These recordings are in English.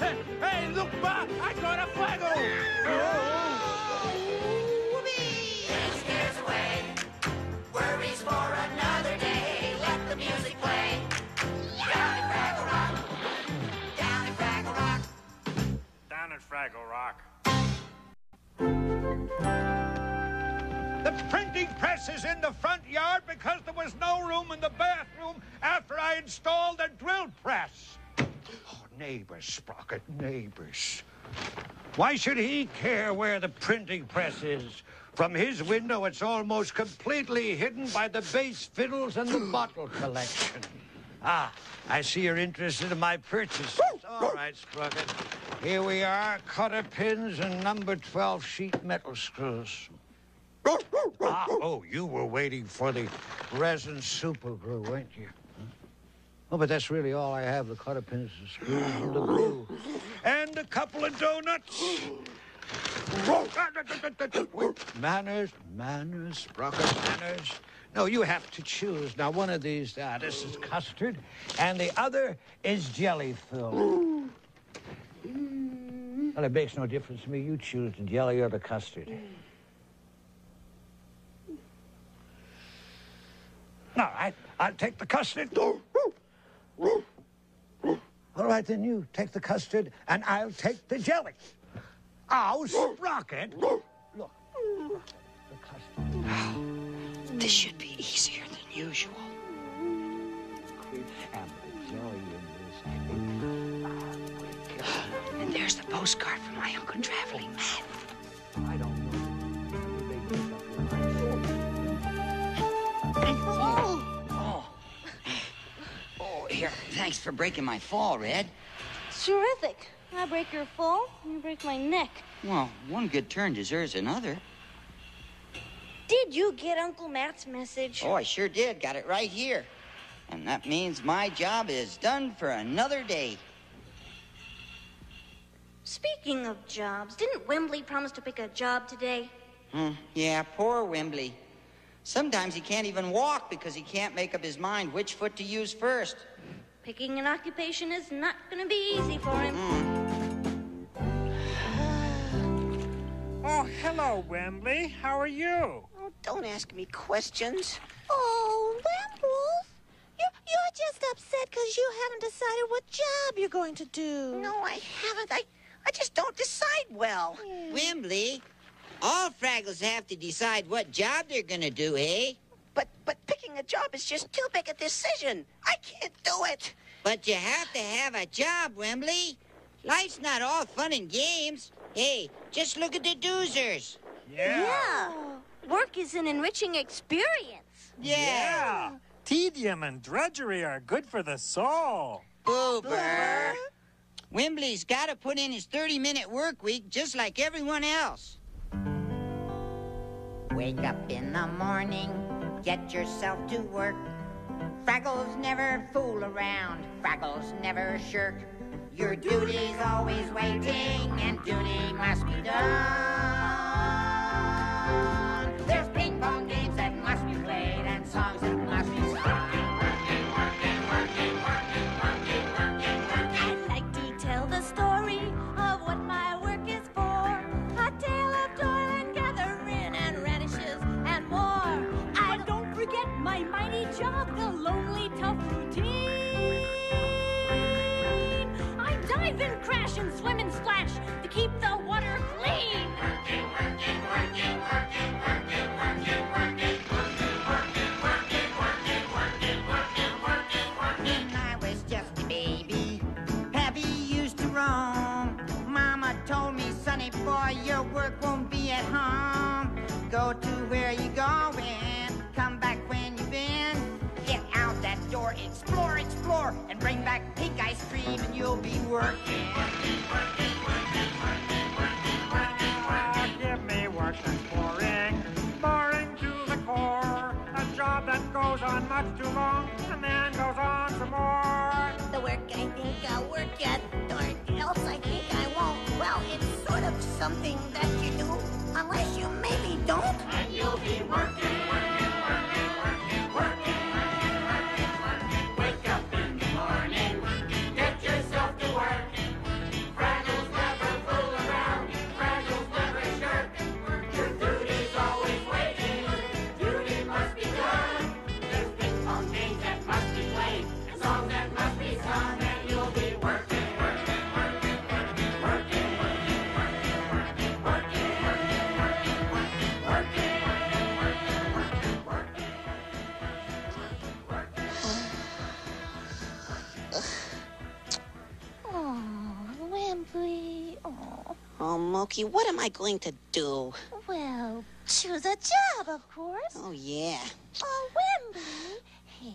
Hey, look, Ma, I got a Fraggle! Take scares away, worries for another day. Let the music play. Down in Fraggle Rock, down in Fraggle Rock. Down at Fraggle Rock. The printing press is in the front yard because there was no room in the bathroom after I installed a drill press. Oh, neighbors, Sprocket, neighbors. Why should he care where the printing press is? From his window, it's almost completely hidden by the bass fiddles and the bottle collection. Ah, I see you're interested in my purchases. All right, Sprocket. Here we are, cutter pins and number 12 sheet metal screws. Ah, oh, you were waiting for the resin super glue, weren't you? Oh, but that's really all I have, the cutter pins, the screws, and the glue. And a couple of donuts. Manners, Sprocket, manners. No, you have to choose. Now, one of these, this is custard, and the other is jelly filled. Well, it makes no difference to me. You choose the jelly or the custard. All right, I'll take the custard. All right, then you take the custard, and I'll take the jelly. Oh, Sprocket. Look, the custard. This should be easier than usual. And the jelly in this. And there's the postcard from my Uncle Traveling Man. I don't know. Oh, here. Thanks for breaking my fall, Red. Terrific. I break your fall, you break my neck. Well, one good turn deserves another. Did you get Uncle Matt's message? Oh, I sure did. Got it right here. And that means my job is done for another day. Speaking of jobs, didn't Wembley promise to pick a job today? Yeah, poor Wembley. Sometimes he can't even walk because he can't make up his mind which foot to use first. Picking an occupation is not going to be easy for him. Oh, hello, Wembley. How are you? Oh, don't ask me questions. Oh, Lamp-Wolf, you're just upset because you haven't decided what job you're going to do. No, I haven't. I just don't decide well. Wembley, all Fraggles have to decide what job they're gonna do, eh? But picking a job is just too big a decision. I can't do it. But you have to have a job, Wembley. Life's not all fun and games. Hey, just look at the doozers. Yeah. Work is an enriching experience. Yeah. Tedium and drudgery are good for the soul. Boober. Wembley's got to put in his 30-minute work week just like everyone else. Wake up in the morning, get yourself to work. Fraggles never fool around, Fraggles never shirk. Your duty's always waiting, and duty must be done. There's ping-pong games that must be played, and songs that must be sung. I'd like to tell the story of what my work is for. A tale of toil and gathering and radishes and more. But don't forget my mighty job, the lonely, tough routine. I dive and crash and swim and splash to keep the water clean. Working, working, working, working, working, working, working, working, working, working, working, working, working, working. When I was just a baby, Pappy used to roam. Mama told me, sonny boy, your work won't be at home. Go to where you're going, come back when you've been. Get out that door, explore, explore, and bring back pink ice cream, and you'll be working. Working, working, working, working, working, working, working. Give me work that's boring, boring to the core. A job that goes on much too long, and then goes on some more. The work I think I'll work at, or else I think I won't. Well, it's sort of something that you do, unless you maybe don't. And you'll be working, working, working, working, working, working, working, working. Wake up in the morning, get yourself to work. Oh, Moki, what am I going to do? Well, choose a job, of course. Oh, yeah. Oh, Wembley. Hey,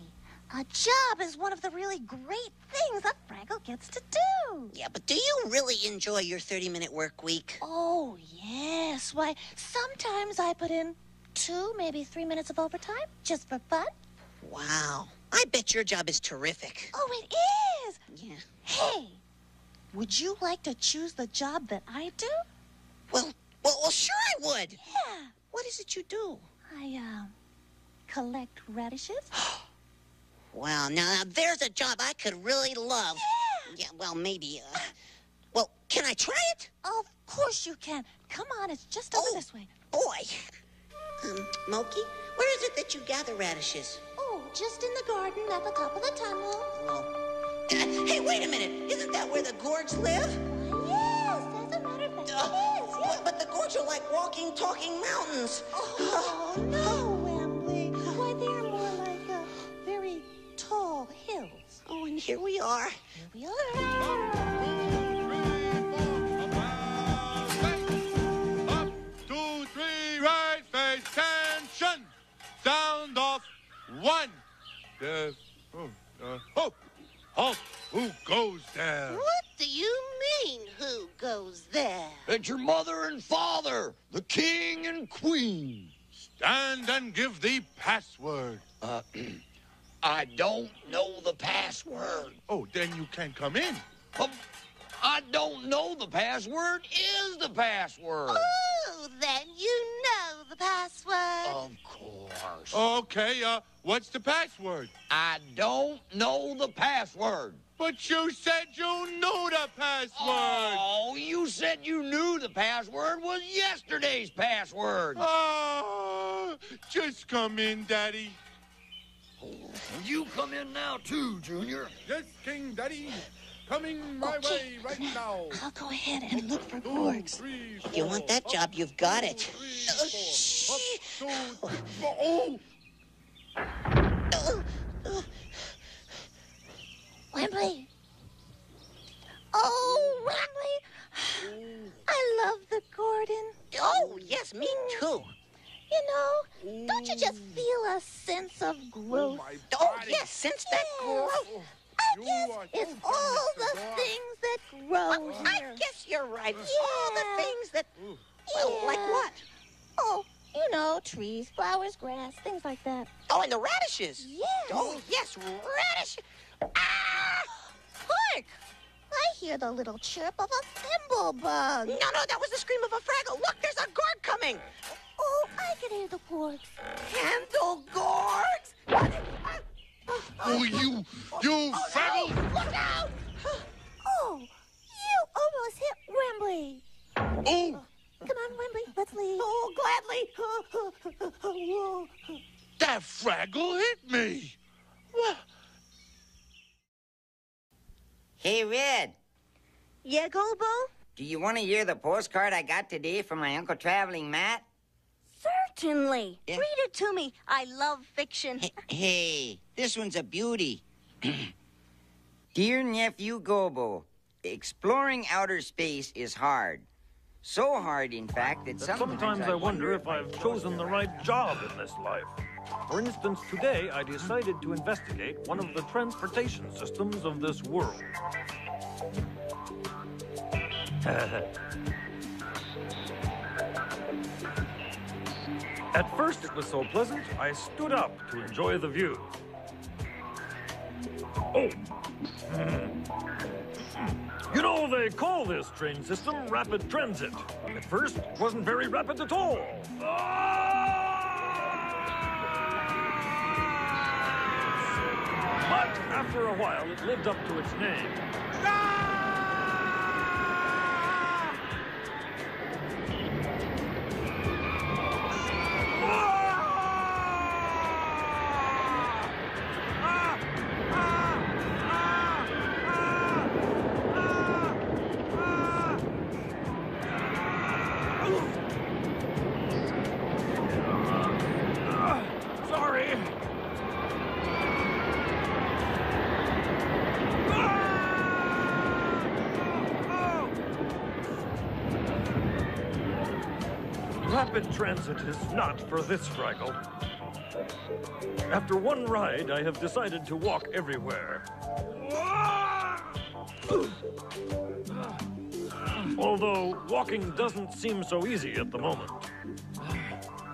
a job is one of the really great things a Fraggle gets to do. Yeah, but do you really enjoy your 30-minute work week? Oh, yes. Why, sometimes I put in 2, maybe 3 minutes of overtime just for fun. Wow. I bet your job is terrific. Oh, it is. Yeah. Hey, would you like to choose the job that I do? Well, sure I would. Yeah. What is it you do? I, collect radishes. Well, now there's a job I could really love. Yeah, well, maybe, well, can I try it? Of course you can. Come on, it's just over this way. Boy. Moki, where is it that you gather radishes? Oh, just in the garden at the top of the tunnel. Oh. Hey, wait a minute. Isn't that where the Gorge live? Yes, as a matter of fact, it is, yes. But the Gorge are like walking, talking mountains. Oh, no, Wembley. Why, they're more like very tall hills. Oh, and here we are. Here we are. Up, 2, 3, right face, tension. Sound off. 1. There's, halt. Who goes there? What do you mean, who goes there? It's your mother and father, the king and queen. Stand and give the password. I don't know the password. Oh, then you can't come in. I don't know the password is the password. Oh, then you know the password. Of course. Okay, what's the password? I don't know the password. But you said you knew the password. Oh, you said you knew the password was yesterday's password. Oh, just come in, Daddy. You come in now, too, Junior. Yes, King Daddy. Coming my way right now. I'll go ahead and look for 2, Gorgs. 3, If you want that job, you've got it. 3, 4. Up, 2, 3, 4. Oh! Wembley. Oh, Wembley. I love the garden. Oh, yes, me too. You know, don't you just feel a sense of growth? Oh, yes, since that growth. I guess it's all the things that grow I here. guess you're right. Yeah. All the things that, well, like Yeah. what? Oh, you know, trees, flowers, grass, things like that. Oh, and the radishes. Yes. Oh, yes, radish. Ah! Hark! I hear the little chirp of a thimble bug. No, that was the scream of a Fraggle. Look, there's a Gorg coming. Oh, I can hear the porks. Handle Gorgs. Oh, you Fraggle! Look out! Oh, you almost hit Wembley. Oh! Come on, Wembley, let's leave. Oh, gladly. That Fraggle hit me! What? Hey, Red, Yeah, Golbo? do you want to hear the postcard I got today from my Uncle Traveling Matt? Certainly. Yeah. Read it to me. I love fiction. Hey, this one's a beauty. Dear Nephew Gobo, exploring outer space is hard. So hard, in fact, that Sometimes I wonder if I've chosen the right job in this life. For instance, today I decided to investigate one of the transportation systems of this world. At first it was so pleasant, I stood up to enjoy the view. Oh! You know, they call this train system rapid transit. At first, it wasn't very rapid at all. But after a while, it lived up to its name. Sorry. Rapid transit is not for this Fraggle. After one ride, I have decided to walk everywhere. Although walking doesn't seem so easy at the moment.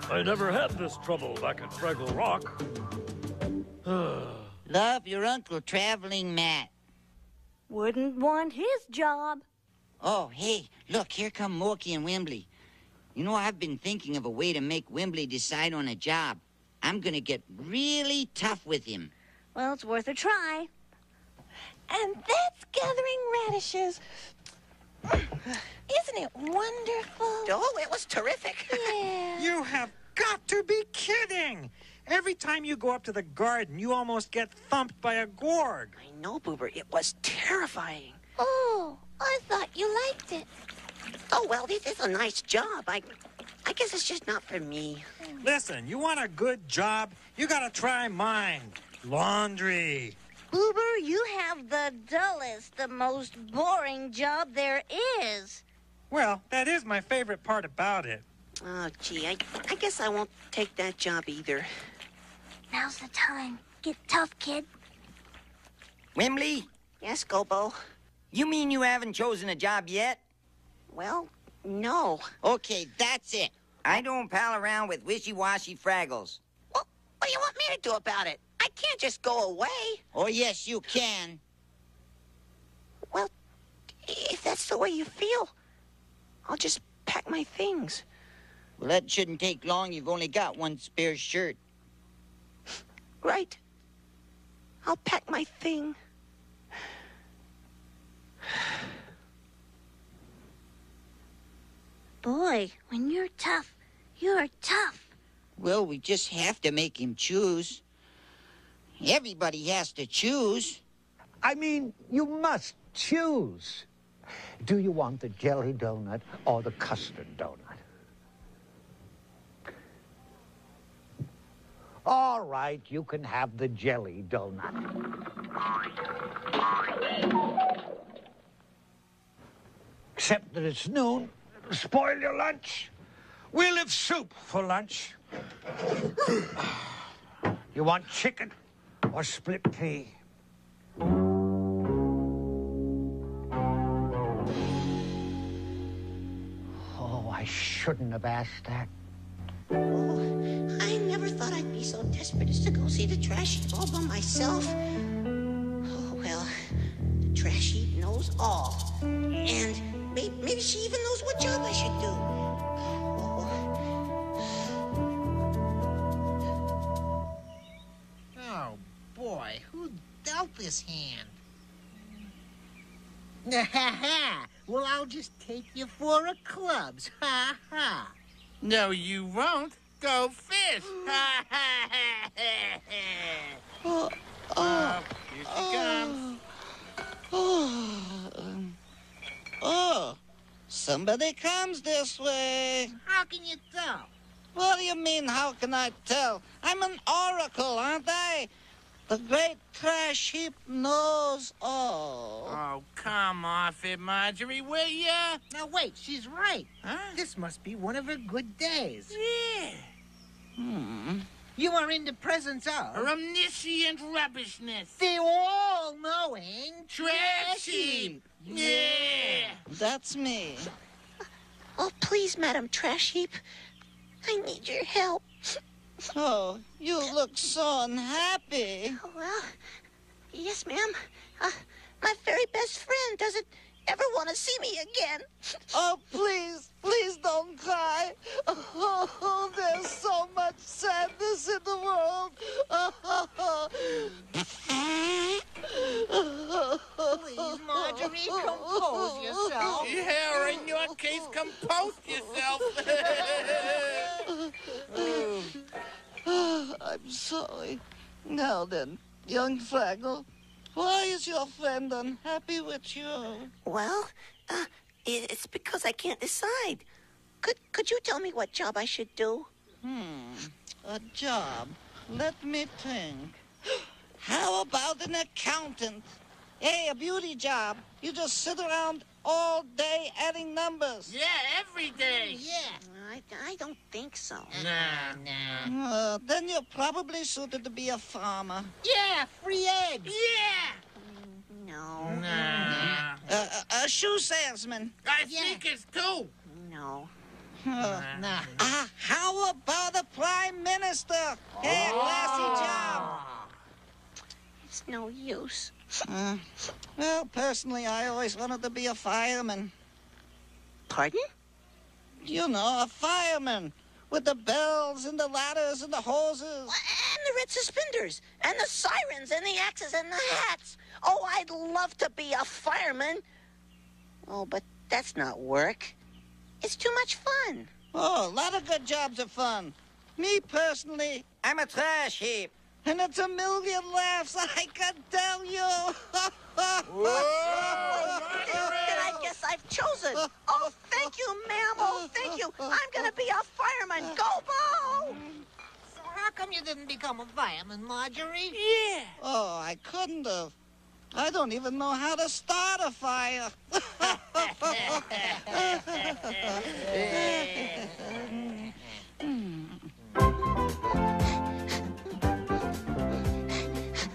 I never had this trouble back at Fraggle Rock. Love your Uncle Traveling Matt. Wouldn't want his job. Oh, hey, look, here come Morky and Wembley. You know, I've been thinking of a way to make Wembley decide on a job. I'm gonna get really tough with him. Well, it's worth a try. And that's gathering radishes. Isn't it wonderful? Oh, it was terrific. Yeah. You have got to be kidding! Every time you go up to the garden, you almost get thumped by a gorg. I know, Boober. It was terrifying. Oh, I thought you liked it. Oh, well, this is a nice job. I guess it's just not for me. Listen, you want a good job? You gotta try mine. Laundry. Boober, you have the dullest, the most boring job there is. Well, that is my favorite part about it. Oh, gee, I guess I won't take that job either. Now's the time. Get tough, kid. Wembley, Yes, Gobo? you mean you haven't chosen a job yet? Well, no. Okay, that's it. I don't pal around with wishy-washy Fraggles. Well, what do you want me to do about it? I can't just go away. Oh, yes, you can. Well, if that's the way you feel, I'll just pack my things. Well, that shouldn't take long. You've only got one spare shirt. Right. I'll pack my thing. Boy, when you're tough, you're tough. Well, we just have to make him choose. Everybody has to choose. I mean, you must choose. Do you want the jelly donut or the custard donut? All right, you can have the jelly donut. Except that it's noon. It'll spoil your lunch. We'll have soup for lunch. You want chicken or split pea? Oh, I shouldn't have asked that. Oh, I never thought I'd be so desperate as to go see the trash heap all by myself. Oh, well, the trash heap knows all. And maybe she even knows what job I should do. Oh, boy, who dealt this hand? Ha ha! Well, I'll just take you for a clubs. Ha ha! No, you won't. Go fish. Ha ha ha ha! Here she comes. Oh, somebody comes this way. How can you tell? What do you mean, how can I tell? I'm an oracle, aren't I? The great trash heap knows all. Oh, come off it, Marjorie, will ya? Now, wait, she's right. Huh? This must be one of her good days. Yeah. You are in the presence of... Her omniscient rubbishness. the all-knowing Trash heap. Yeah. That's me. Oh, please, Madam Trash Heap. I need your help. Oh, you look so unhappy. Oh, well, yes, ma'am. My very best friend doesn't ever want to see me again. Oh, please, please don't cry. Oh, there's so much sadness in the world. Please, Marjorie, compose yourself. Yeah, or in your case, compose yourself. I'm sorry. Now then, young Fraggle, why is your friend unhappy with you? Well, it's because I can't decide. Could you tell me what job I should do? A job. Let me think. How about an accountant? Hey, a beauty job. You just sit around all day adding numbers. Yeah, every day. Yeah. I don't think so. Nah. Then you're probably suited to be a farmer. Yeah, free eggs. Yeah! No. Nah. A shoe salesman. Sneakers, too. No. Nah. How about a prime minister? Hey, classy job. It's no use. Well, personally, I always wanted to be a fireman. Pardon? You know, a fireman. With the bells and the ladders and the hoses. And the red suspenders, and the sirens, and the axes, and the hats. Oh, I'd love to be a fireman. Oh, but that's not work. It's too much fun. Oh, a lot of good jobs are fun. Me, personally, I'm a trash heap. and it's a million laughs, I can tell you. Then I guess I've chosen. Oh, thank you, ma'am. Oh, thank you. I'm going to be a fireman. Go, Bo! So how come you didn't become a fireman, Marjorie? Yeah. Oh, I couldn't have. I don't even know how to start a fire.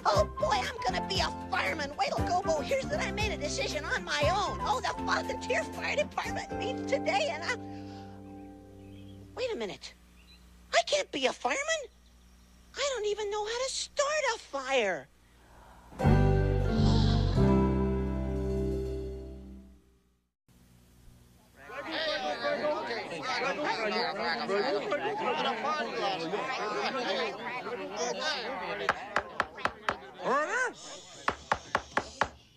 Oh, boy, I'm going to be a fireman. Wait till Gobo hears that I made a decision on my own. Oh, the volunteer fire department meets today, and Wait a minute. I can't be a fireman. I don't even know how to start a fire. Order!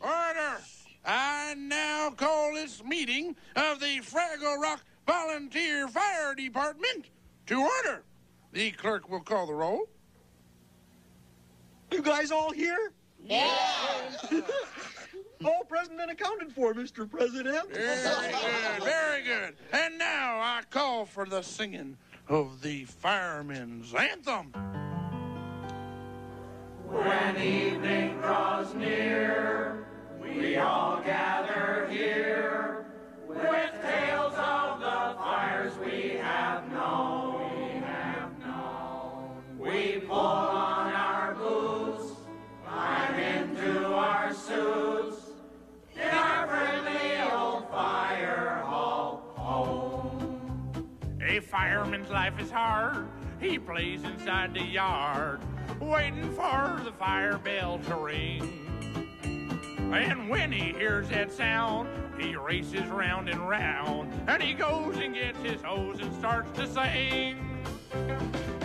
Order! I now call this meeting of the Fraggle Rock Volunteer Fire Department to order. The clerk will call the roll. You guys all here? Yeah. All present and accounted for, Mr. President. Very good, very good. And now I call for the singing of the Fireman's Anthem. When evening draws near, we all gather here with tales of the fires we have known. We pull on our boots, climb into our suits, in our friendly old fire hall home. A fireman's life is hard. He plays inside the yard, waiting for the fire bell to ring. And when he hears that sound, he races round and round, and he goes and gets his hose and starts to sing.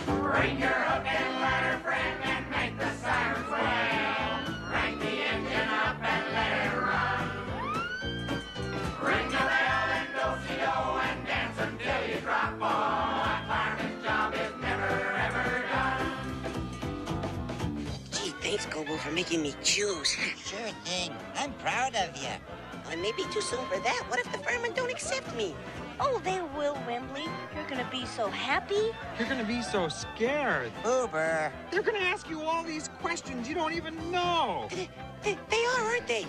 Bring your hook and ladder, friend, and make the sirens wail. Crank the engine up and let it run. Ring the bell and do-si-do and dance until you drop. Oh, a fireman's job is never, ever done. Gee, thanks, Gobo, for making me choose. Sure thing. I'm proud of you. It may be too soon for that. What if the firemen don't accept me? Oh, they will, Wembley. You're gonna be so happy. You're gonna be so scared. Uber. They're gonna ask you all these questions you don't even know. They are, aren't they?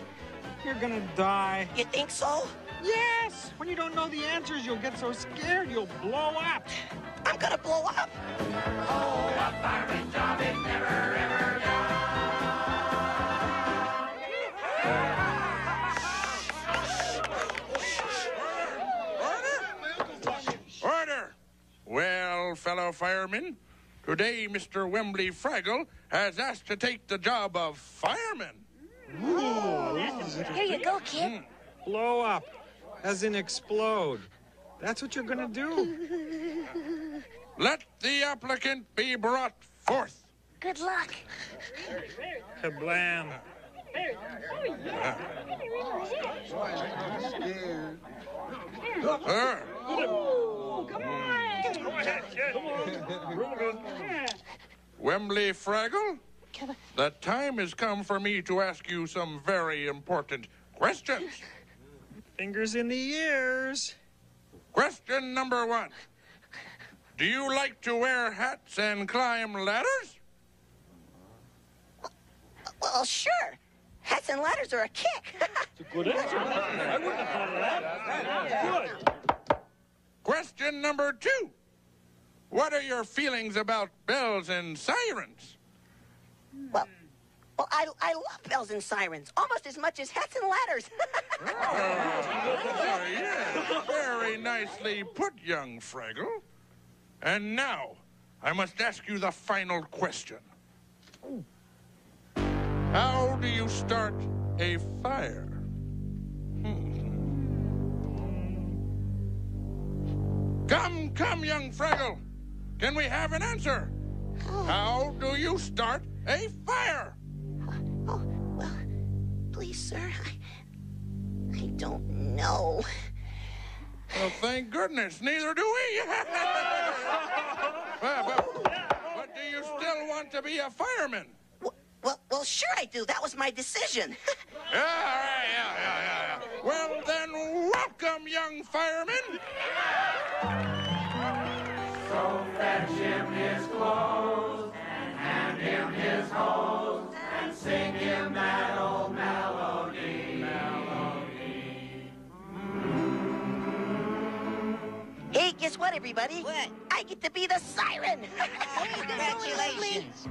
You're gonna die. You think so? Yes! When you don't know the answers, you'll get so scared you'll blow up. I'm gonna blow up. Oh, a fireman's job is never, ever done. Order! Well, fellow firemen, today Mr. Wembley Fraggle has asked to take the job of fireman. Here you go, kid. Blow up, as in explode. That's what you're gonna do. Let the applicant be brought forth. Good luck. Kablam. Wembley Fraggle, the time has come for me to ask you some very important questions. Fingers in the ears. Question number 1. Do you like to wear hats and climb ladders? Well, sure. Hats and ladders are a kick. It's a good answer. I wouldn't have thought of that. Good. Question number 2. What are your feelings about bells and sirens? Well, I love bells and sirens almost as much as hats and ladders. Oh, yes. Very nicely put, young Fraggle. And now, I must ask you the final question. How do you start a fire? Come, young Fraggle. Can we have an answer? How do you start a fire? Oh, well, please, sir, I don't know. Well, thank goodness, neither do we. But do you still want to be a fireman? Well, sure I do. That was my decision. Yeah. Well, then, welcome, young fireman. So fetch him his clothes and hand him his hose and sing him that old melody. Hey, guess what, everybody? What? I get to be the siren. Congratulations.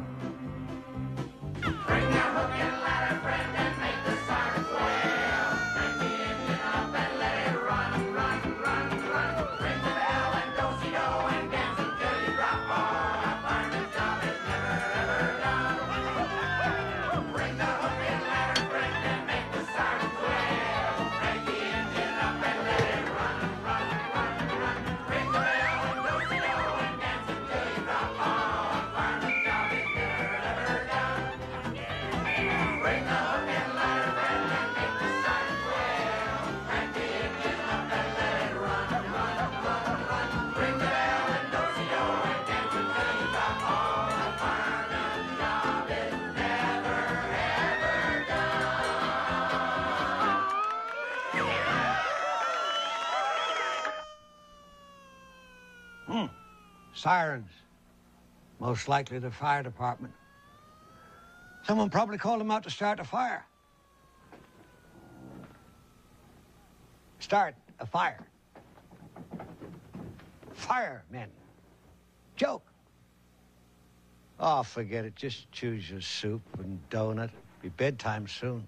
Bring your hook and ladder, friend, and make the sirens wail. Bring the engine up and let it run, run, run, run. Ring the bell and do-si-do and dance until you drop. Oh, a fireman's job is never, ever done. Bring the hook and ladder, friend, and make the sirens wail. Bring the engine up and let it run, run, run, run. Ring the bell and do-si-do and dance until you drop. Oh, a fireman's job is never, ever done. Bring the hook and ladder, friend, and make the sirens wail. Crank the engine up and let it run, run, run, run. Ring the bell and do-si-do and dance until you drop. Oh, the fireman's job is never, ever done. Sirens. Most likely the fire department. Someone probably called them out to start a fire. Start a fire. Firemen. Joke. Oh, forget it. Just choose your soup and donut. Be bedtime soon.